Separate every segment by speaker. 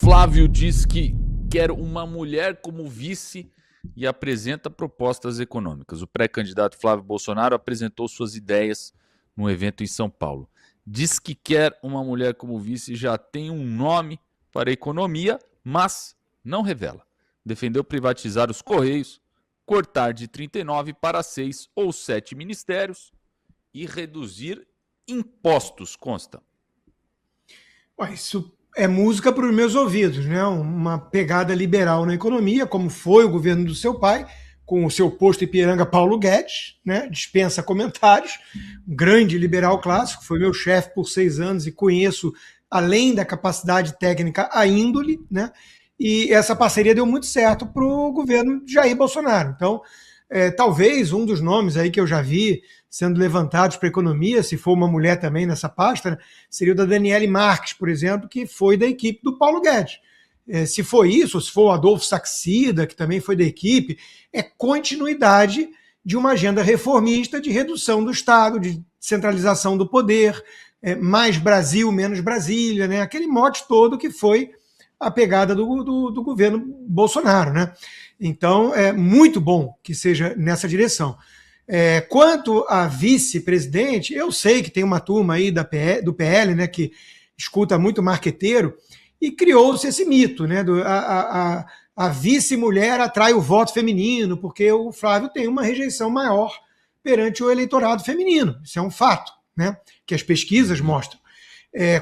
Speaker 1: Flávio diz que quer uma mulher como vice e apresenta propostas econômicas. O pré-candidato Flávio Bolsonaro apresentou suas ideias num evento em São Paulo. Diz que quer uma mulher como vice e já tem um nome para a economia, mas não revela. Defendeu privatizar os Correios, cortar de 39 para 6 ou 7 ministérios e reduzir impostos, consta.
Speaker 2: Isso é música para os meus ouvidos, né? Uma pegada liberal na economia, como foi o governo do seu pai, com o seu posto Ipiranga Paulo Guedes, né? Dispensa comentários, um grande liberal clássico, foi meu chefe por 6 anos e conheço, além da capacidade técnica, a índole, né? E essa parceria deu muito certo para o governo de Jair Bolsonaro. Então, talvez um dos nomes aí que eu já vi sendo levantados para a economia, se for uma mulher também nessa pasta, né, seria o da Daniele Marques, por exemplo, que foi da equipe do Paulo Guedes. Se for isso, ou se for o Adolfo Saxida, que também foi da equipe, é continuidade de uma agenda reformista de redução do Estado, de centralização do poder, mais Brasil, menos Brasília, né? Aquele mote todo que foi a pegada do governo Bolsonaro, né? Então, é muito bom que seja nessa direção. Quanto a vice-presidente, eu sei que tem uma turma aí do PL, né, que escuta muito marqueteiro, e criou-se esse mito, né? A vice-mulher atrai o voto feminino, porque o Flávio tem uma rejeição maior perante o eleitorado feminino. Isso é um fato, né? Que as pesquisas mostram.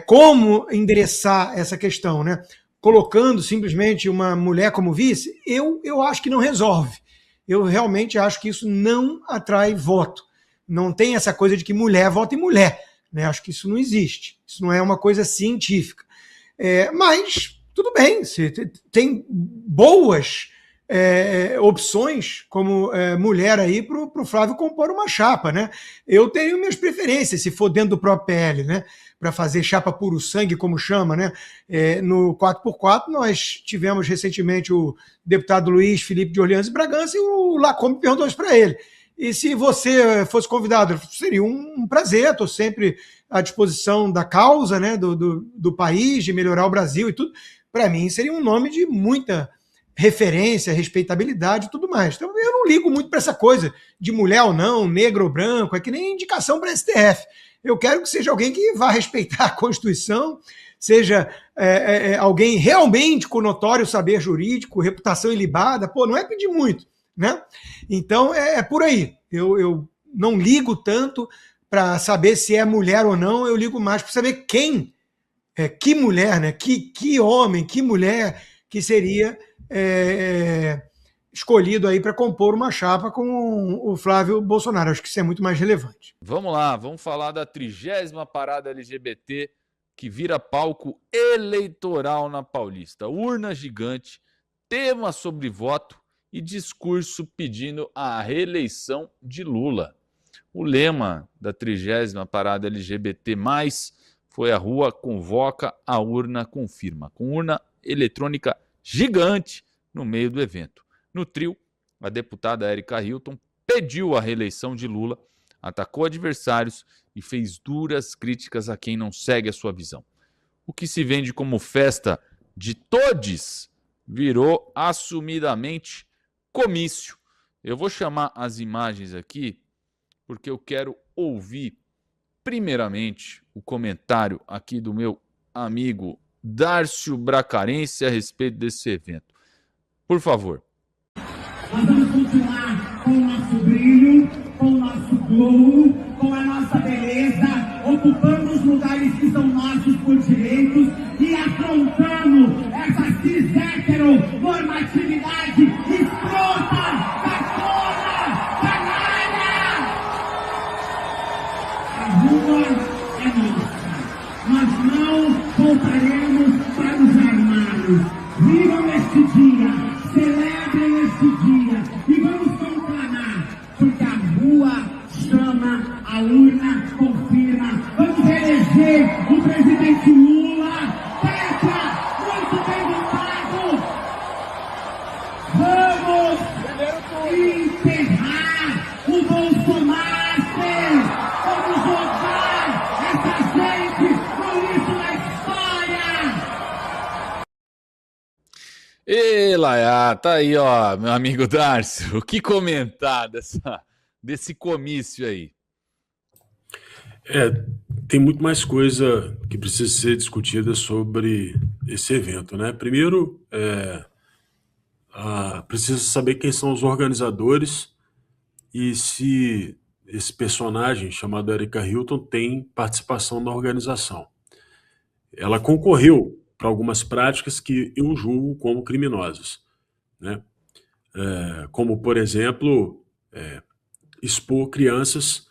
Speaker 2: Como endereçar essa questão, né? Colocando simplesmente uma mulher como vice, eu acho que não resolve. Eu realmente acho que isso não atrai voto. Não tem essa coisa de que mulher vota em mulher, né? Acho que isso não existe. Isso não é uma coisa científica. Mas, tudo bem, se tem boas opções como mulher aí para o Flávio compor uma chapa, né? Eu tenho minhas preferências, se for dentro do próprio PL, né? Para fazer chapa puro sangue, como chama, né? No 4x4, nós tivemos recentemente o deputado Luiz Felipe de Orleans e Bragança, e o Lacombe perguntou isso para ele. E se você fosse convidado, seria um prazer, estou sempre à disposição da causa, né? Do país, de melhorar o Brasil e tudo. Para mim, seria um nome de muita referência, respeitabilidade e tudo mais. Então, eu não ligo muito para essa coisa de mulher ou não, negro ou branco, é que nem indicação para STF. Eu quero que seja alguém que vá respeitar a Constituição, seja alguém realmente com notório saber jurídico, reputação ilibada. Pô, não é pedir muito, né? Então, é por aí. Eu não ligo tanto para saber se é mulher ou não, eu ligo mais para saber quem, que mulher, né? Que homem, que mulher que seria escolhido aí para compor uma chapa com o Flávio Bolsonaro. Acho que isso é muito mais relevante.
Speaker 1: Vamos lá, vamos falar da 30ª parada LGBT que vira palco eleitoral na Paulista. Urna gigante, tema sobre voto e discurso pedindo a reeleição de Lula. O lema da 30ª parada LGBT+, foi a rua convoca, a urna confirma, com urna eletrônica gigante no meio do evento. No trio, a deputada Érica Hilton pediu a reeleição de Lula, atacou adversários e fez duras críticas a quem não segue a sua visão. O que se vende como festa de todes virou assumidamente comício. Eu vou chamar as imagens aqui porque eu quero ouvir primeiramente o comentário aqui do meu amigo Dárcio Bracarense a respeito desse evento. Por favor.
Speaker 3: Nós vamos continuar com o nosso brilho, com o nosso glow, com a nossa beleza, ocupando os lugares que são nossos por direitos e afrontando essa cis-hétero-normatividade escrota, cafona, canalha! A rua é nossa. Nós não voltaremos para os armários. Vivam este dia, celebrem este dia e vamos conclamar, porque a rua chama, a urna confirma. Vamos eleger o presidente Lula, Petra, muito bem votado. Vamos enterrar o Bolsonaro. Vamos jogar essa gente no lixo da história.
Speaker 1: Ê, Laia, tá aí, ó, meu amigo Darcio. O que comentar desse comício aí?
Speaker 4: É, tem muito mais coisa que precisa ser discutida sobre esse evento, né? Primeiro, precisa saber quem são os organizadores e se esse personagem chamado Erika Hilton tem participação na organização. Ela concorreu para algumas práticas que eu julgo como criminosas, né? Como, por exemplo, expor crianças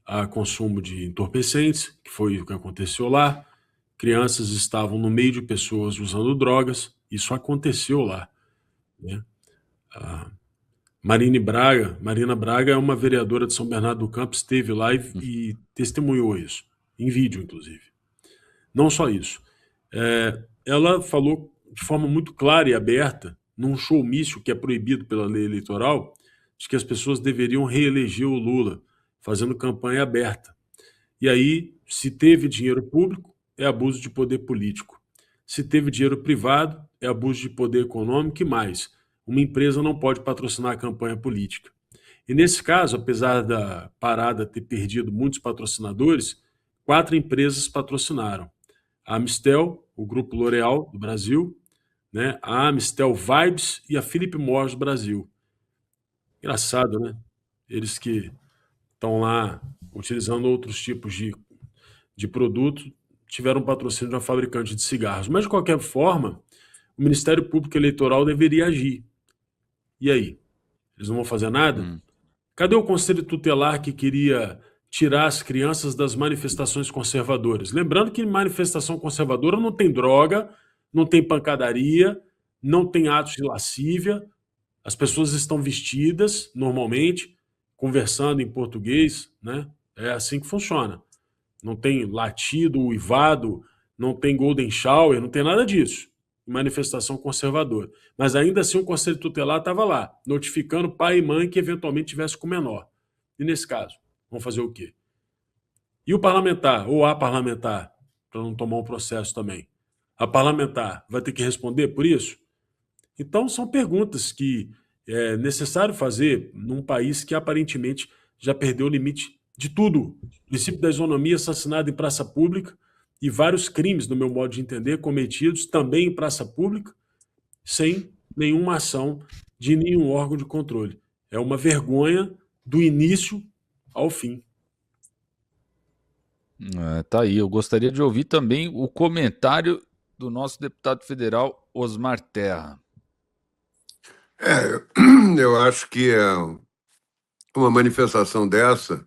Speaker 4: a consumo de entorpecentes, que foi o que aconteceu lá. Crianças estavam no meio de pessoas usando drogas, isso aconteceu lá, né? Marina Braga é uma vereadora de São Bernardo do Campo, esteve lá e testemunhou isso, em vídeo, inclusive. Não só isso. Ela falou de forma muito clara e aberta, num showmício que é proibido pela lei eleitoral, de que as pessoas deveriam reeleger o Lula, fazendo campanha aberta. E aí, se teve dinheiro público, é abuso de poder político. Se teve dinheiro privado, é abuso de poder econômico e mais. Uma empresa não pode patrocinar a campanha política. E nesse caso, apesar da parada ter perdido muitos patrocinadores, 4 empresas patrocinaram. A Amistel, o Grupo L'Oréal do Brasil, né? A Amistel Vibes e a Philip Morris do Brasil. Engraçado, né? Eles que estão lá utilizando outros tipos de produto, tiveram patrocínio de uma fabricante de cigarros. Mas, de qualquer forma, o Ministério Público Eleitoral deveria agir. E aí? Eles não vão fazer nada? Cadê o Conselho Tutelar que queria tirar as crianças das manifestações conservadoras? Lembrando que manifestação conservadora não tem droga, não tem pancadaria, não tem atos de lascívia, as pessoas estão vestidas normalmente, conversando em português, né? É assim que funciona. Não tem latido, uivado, não tem golden shower, não tem nada disso. Manifestação conservadora. Mas ainda assim o Conselho Tutelar estava lá, notificando pai e mãe que eventualmente tivesse com menor. E nesse caso, vão fazer o quê? E o parlamentar, ou a parlamentar, para não tomar um processo também, a parlamentar vai ter que responder por isso? Então são perguntas que é necessário fazer num país que aparentemente já perdeu o limite de tudo. O princípio da isonomia assassinado em praça pública e vários crimes, no meu modo de entender, cometidos também em praça pública, sem nenhuma ação de nenhum órgão de controle. É uma vergonha do início ao fim.
Speaker 1: Tá aí. Eu gostaria de ouvir também o comentário do nosso deputado federal Osmar Terra.
Speaker 5: Eu acho que uma manifestação dessa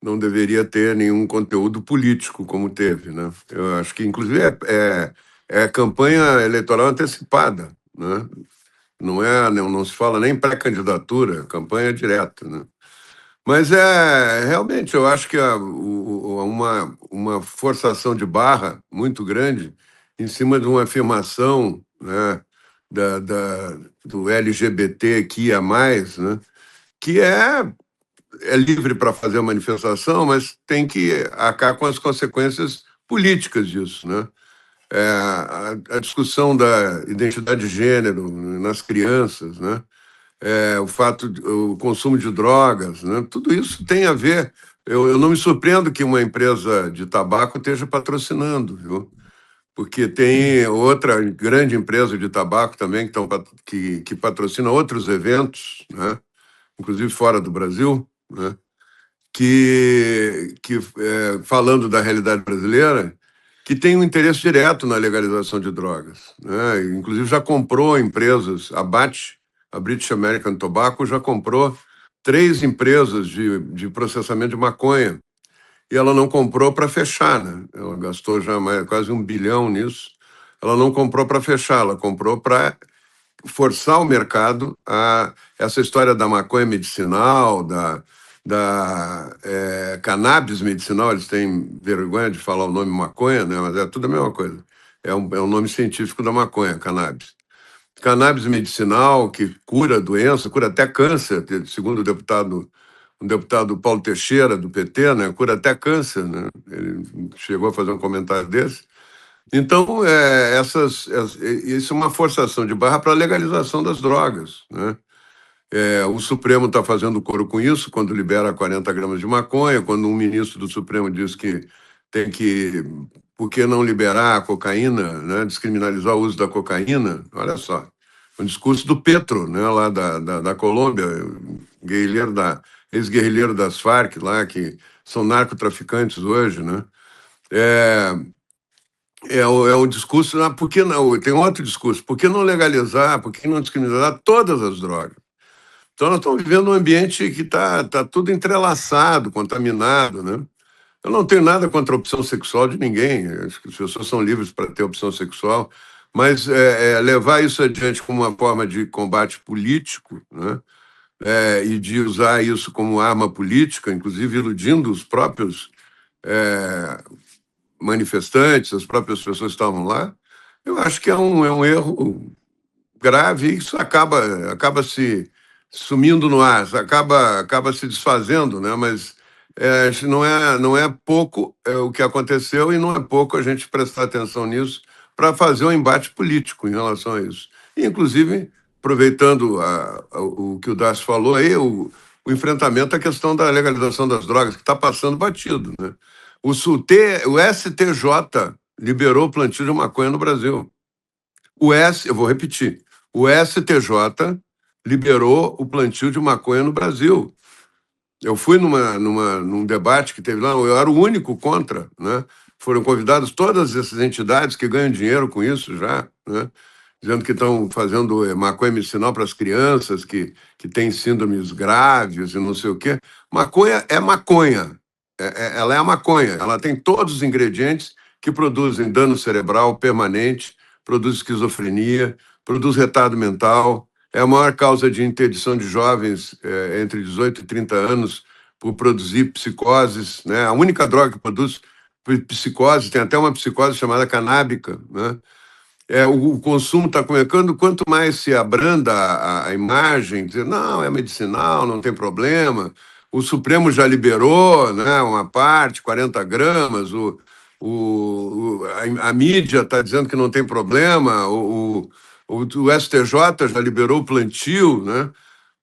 Speaker 5: não deveria ter nenhum conteúdo político como teve, né? Eu acho que, inclusive, é campanha eleitoral antecipada, né? Não se fala nem pré-candidatura, campanha direta, né? Mas realmente, eu acho que uma forçação de barra muito grande em cima de uma afirmação, né, do LGBTQIA+, né, que é livre para fazer a manifestação, mas tem que arcar com as consequências políticas disso, né? A discussão da identidade de gênero nas crianças, né? O consumo de drogas, né? Tudo isso tem a ver. Eu não me surpreendo que uma empresa de tabaco esteja patrocinando, viu? Porque tem outra grande empresa de tabaco também que patrocina outros eventos, né? Inclusive fora do Brasil, né? Falando da realidade brasileira, que tem um interesse direto na legalização de drogas, né? Inclusive já comprou empresas, a British American Tobacco já comprou 3 empresas de processamento de maconha, e ela não comprou para fechar, né? Ela gastou já quase $1 bilhão nisso. Ela não comprou para fechar, ela comprou para forçar o mercado a essa história da maconha medicinal, da cannabis medicinal. Eles têm vergonha de falar o nome maconha, né? Mas é tudo a mesma coisa. É um nome científico da maconha, cannabis. Cannabis medicinal que cura doença, cura até câncer, segundo um deputado Paulo Teixeira, do PT, né? Cura até câncer, né? Ele chegou a fazer um comentário desse. Então, isso é uma forçação de barra para a legalização das drogas, né? O Supremo está fazendo coro com isso quando libera 40 gramas de maconha, quando um ministro do Supremo diz que tem que, por que não liberar a cocaína, né? Descriminalizar o uso da cocaína. Olha só, um discurso do Petro, né? Lá da Colômbia, ex-guerrilheiro das Farc, lá, que são narcotraficantes hoje, né? É o discurso, por que não? Tem outro discurso, por que não legalizar, por que não descriminalizar todas as drogas? Então, nós estamos vivendo um ambiente que está tudo entrelaçado, contaminado, né? Eu não tenho nada contra a opção sexual de ninguém, acho que as pessoas são livres para ter opção sexual, mas levar isso adiante como uma forma de combate político, né? E de usar isso como arma política, inclusive iludindo os próprios manifestantes, as próprias pessoas que estavam lá, eu acho que é um erro grave, e isso acaba se sumindo no ar, acaba se desfazendo, né? Mas acho que não é pouco o que aconteceu, e não é pouco a gente prestar atenção nisso para fazer um embate político em relação a isso. E, inclusive, aproveitando o que o Darcy falou aí, o enfrentamento à questão da legalização das drogas, que está passando batido, né? O STJ liberou o plantio de maconha no Brasil. Eu vou repetir, o STJ liberou o plantio de maconha no Brasil. Eu fui num debate que teve lá, eu era o único contra, né? Foram convidadas todas essas entidades que ganham dinheiro com isso já, né? Dizendo que estão fazendo maconha medicinal para as crianças que têm síndromes graves e não sei o quê. Maconha é maconha. Ela é a maconha. Ela tem todos os ingredientes que produzem dano cerebral permanente, produz esquizofrenia, produz retardo mental, é a maior causa de interdição de jovens entre 18 e 30 anos por produzir psicoses, né? A única droga que produz psicose, tem até uma psicose chamada canábica, né? O consumo está começando, quanto mais se abranda a imagem, dizer, não, é medicinal, não tem problema. O Supremo já liberou, né, uma parte, 40 gramas, a mídia está dizendo que não tem problema, o STJ já liberou o plantio, né?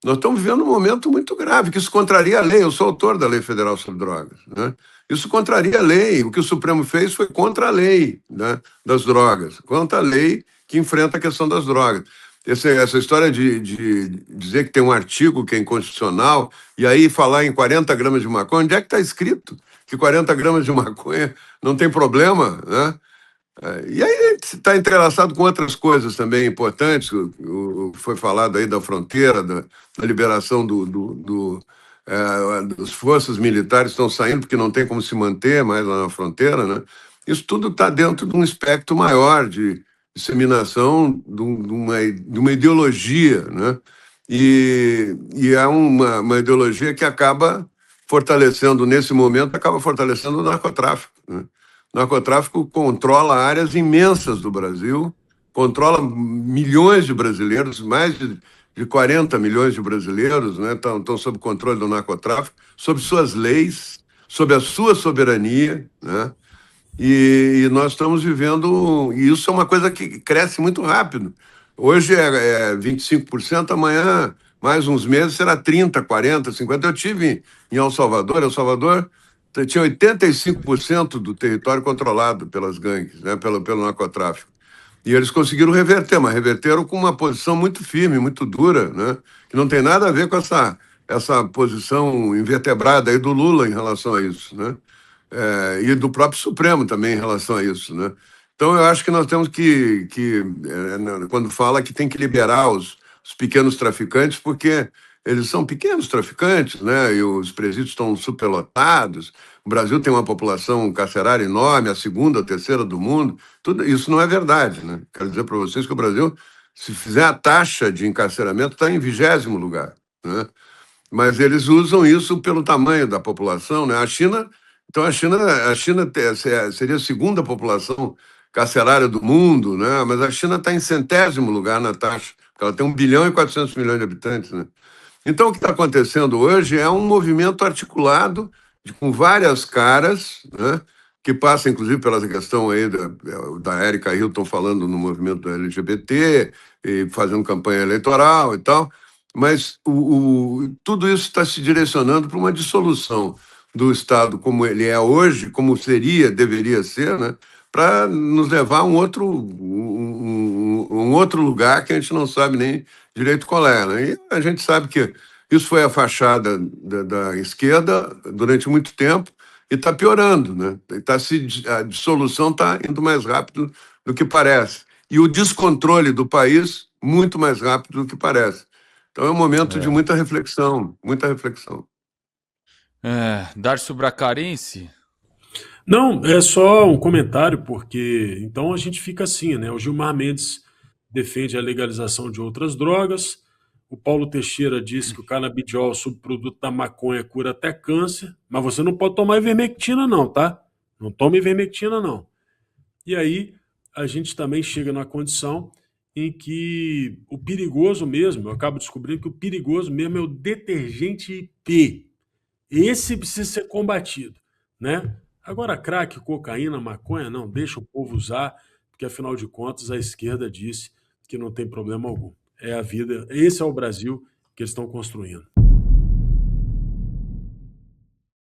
Speaker 5: Nós estamos vivendo um momento muito grave, que isso contraria a lei. Eu sou autor da Lei Federal sobre Drogas, né? Isso contraria a lei. O que o Supremo fez foi contra a lei, né, das drogas, contra a lei que enfrenta a questão das drogas. Essa história de dizer que tem um artigo que é inconstitucional e aí falar em 40 gramas de maconha, onde é que está escrito que 40 gramas de maconha não tem problema, né? E aí está entrelaçado com outras coisas também importantes. Foi falado aí da fronteira, da liberação das forças militares estão saindo porque não tem como se manter mais lá na fronteira, né? Isso tudo está dentro de um espectro maior de disseminação de uma ideologia, né? E é uma ideologia que acaba fortalecendo, nesse momento, o narcotráfico, né? O narcotráfico controla áreas imensas do Brasil, controla milhões de brasileiros, mais de 40 milhões de brasileiros, né, estão sob controle do narcotráfico, sob suas leis, sob a sua soberania, né? E nós estamos vivendo, e isso é uma coisa que cresce muito rápido. Hoje é 25%, amanhã, mais uns meses, será 30%, 40%, 50%. Eu tive em El Salvador tinha 85% do território controlado pelas gangues, né, pelo narcotráfico. E eles conseguiram reverter, mas reverteram com uma posição muito firme, muito dura, né, que não tem nada a ver com essa posição invertebrada aí do Lula em relação a isso, né, e do próprio Supremo também em relação a isso, né. Então, eu acho que nós temos quando fala que tem que liberar os pequenos traficantes, porque eles são pequenos traficantes, né? E os presídios estão superlotados. O Brasil tem uma população carcerária enorme, a segunda, a terceira do mundo. Tudo isso não é verdade, né? Quero dizer para vocês que o Brasil, se fizer a taxa de encarceramento, está em 20º lugar, né? Mas eles usam isso pelo tamanho da população, né? A China seria a segunda população carcerária do mundo, né? Mas a China está em 100º lugar na taxa, porque ela tem 1 bilhão e 400 milhões de habitantes, né? Então, o que está acontecendo hoje é um movimento articulado com várias caras, né, que passa, inclusive, pela questão aí da Érica Hilton falando no movimento LGBT, e fazendo campanha eleitoral e tal, mas tudo isso está se direcionando para uma dissolução do Estado como ele é hoje, como deveria ser, né, para nos levar a um outro lugar que a gente não sabe nem direito qual é. Né? E a gente sabe que isso foi a fachada da esquerda durante muito tempo e está piorando. Né? A dissolução está indo mais rápido do que parece. E o descontrole do país muito mais rápido do que parece. Então é um momento de muita reflexão, muita reflexão.
Speaker 1: Darcio Bracarense?
Speaker 4: Não, é só um comentário, porque então a gente fica assim, né? O Gilmar Mendes defende a legalização de outras drogas, o Paulo Teixeira diz que o canabidiol, subproduto da maconha, cura até câncer, mas você não pode tomar ivermectina não, tá? Não tome ivermectina não. E aí a gente também chega na condição em que o perigoso mesmo, eu acabo descobrindo que o perigoso mesmo é o detergente IP. Esse precisa ser combatido, né? Agora, crack, cocaína, maconha, não, deixa o povo usar, porque afinal de contas a esquerda disse que não tem problema algum. É a vida, esse é o Brasil que eles estão construindo.